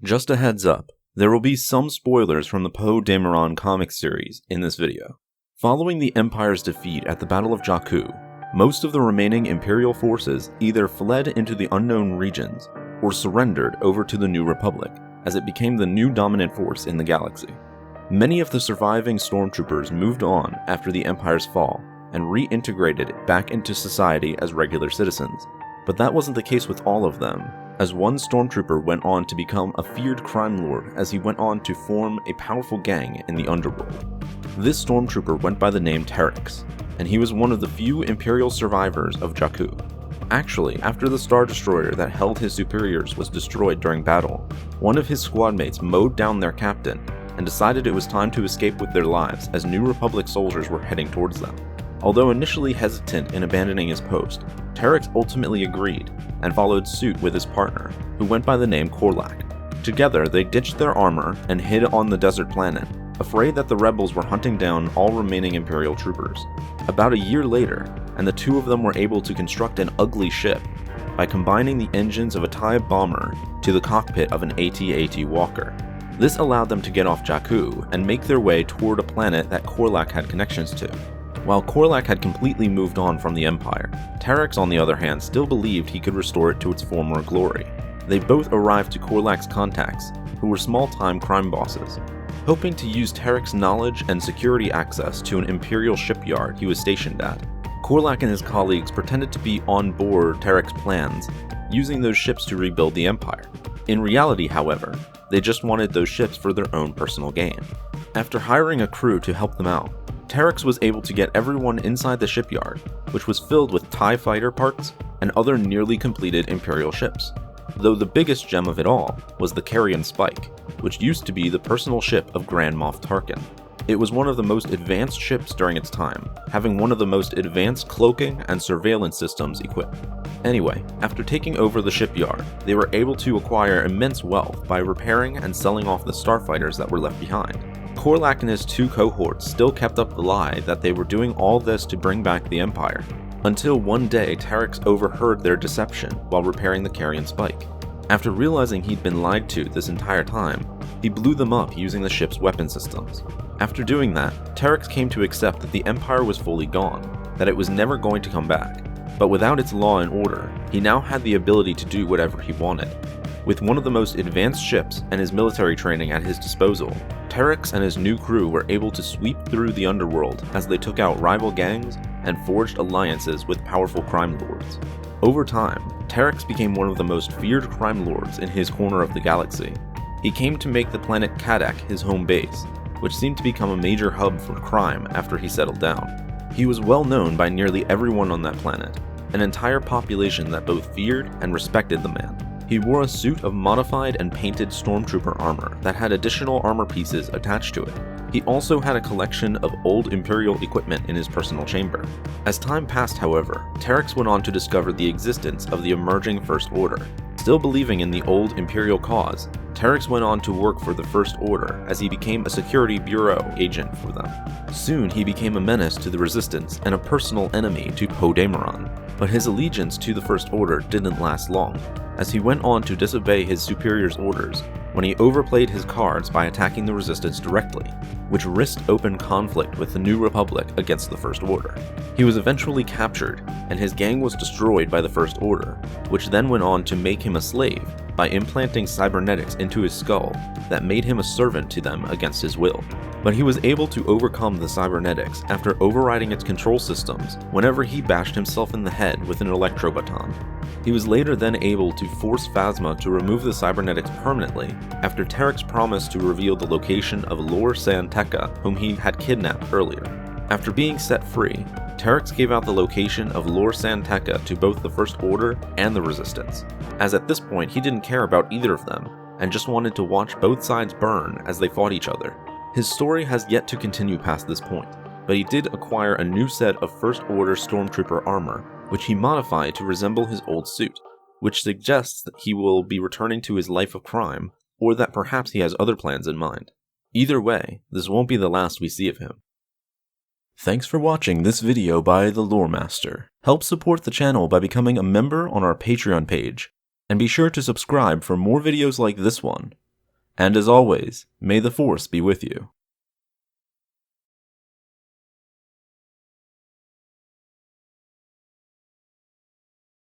Just a heads up, there will be some spoilers from the Poe Dameron comic series in this video. Following the Empire's defeat at the Battle of Jakku, most of the remaining Imperial forces either fled into the unknown regions or surrendered over to the New Republic, as it became the new dominant force in the galaxy. Many of the surviving stormtroopers moved on after the Empire's fall and reintegrated back into society as regular citizens, but that wasn't the case with all of them, as one stormtrooper went on to become a feared crime lord as he went on to form a powerful gang in the underworld. This stormtrooper went by the name Terex, and he was one of the few Imperial survivors of Jakku. Actually, after the Star Destroyer that held his superiors was destroyed during battle, one of his squad mates mowed down their captain and decided it was time to escape with their lives as New Republic soldiers were heading towards them. Although initially hesitant in abandoning his post, Terex ultimately agreed and followed suit with his partner, who went by the name Korlak. Together, they ditched their armor and hid on the desert planet, afraid that the rebels were hunting down all remaining Imperial troopers. About a year later, and the two of them were able to construct an ugly ship by combining the engines of a TIE bomber to the cockpit of an AT-AT Walker. This allowed them to get off Jakku and make their way toward a planet that Korlak had connections to. While Korlak had completely moved on from the Empire, Terex on the other hand still believed he could restore it to its former glory. They both arrived to Korlak's contacts, who were small-time crime bosses. Hoping to use Terex's knowledge and security access to an Imperial shipyard he was stationed at, Korlak and his colleagues pretended to be on board Terex's plans, using those ships to rebuild the Empire. In reality, however, they just wanted those ships for their own personal gain. After hiring a crew to help them out, Terex was able to get everyone inside the shipyard, which was filled with TIE fighter parts and other nearly completed Imperial ships. Though the biggest gem of it all was the Carrion Spike, which used to be the personal ship of Grand Moff Tarkin. It was one of the most advanced ships during its time, having one of the most advanced cloaking and surveillance systems equipped. Anyway, after taking over the shipyard, they were able to acquire immense wealth by repairing and selling off the starfighters that were left behind. Korlak and his two cohorts still kept up the lie that they were doing all this to bring back the Empire, until one day Terex overheard their deception while repairing the Carrion Spike. After realizing he'd been lied to this entire time, he blew them up using the ship's weapon systems. After doing that, Terex came to accept that the Empire was fully gone, that it was never going to come back, but without its law and order, he now had the ability to do whatever he wanted. With one of the most advanced ships and his military training at his disposal, Terex and his new crew were able to sweep through the underworld as they took out rival gangs and forged alliances with powerful crime lords. Over time, Terex became one of the most feared crime lords in his corner of the galaxy. He came to make the planet Kadak his home base, which seemed to become a major hub for crime after he settled down. He was well known by nearly everyone on that planet, an entire population that both feared and respected the man. He wore a suit of modified and painted stormtrooper armor that had additional armor pieces attached to it. He also had a collection of old Imperial equipment in his personal chamber. As time passed, however, Terex went on to discover the existence of the emerging First Order. Still believing in the old Imperial cause, Terex went on to work for the First Order as he became a security bureau agent for them. Soon he became a menace to the Resistance and a personal enemy to Poe Dameron, but his allegiance to the First Order didn't last long, as he went on to disobey his superior's orders when he overplayed his cards by attacking the Resistance directly, which risked open conflict with the New Republic against the First Order. He was eventually captured, and his gang was destroyed by the First Order, which then went on to make him a slave by implanting cybernetics into his skull that made him a servant to them against his will. But he was able to overcome the cybernetics after overriding its control systems whenever he bashed himself in the head with an electro baton. He was later then able to force Phasma to remove the cybernetics permanently after Terex promised to reveal the location of Lor San Tekka, whom he had kidnapped earlier. After being set free, Terex gave out the location of Lor San Tekka to both the First Order and the Resistance, as at this point he didn't care about either of them and just wanted to watch both sides burn as they fought each other. His story has yet to continue past this point, but he did acquire a new set of First Order Stormtrooper armor, which he modified to resemble his old suit, which suggests that he will be returning to his life of crime, or that perhaps he has other plans in mind. Either way, this won't be the last we see of him. Thanks for watching this video by The Lore Master. Help support the channel by becoming a member on our Patreon page, and be sure to subscribe for more videos like this one. And as always, may the Force be with you.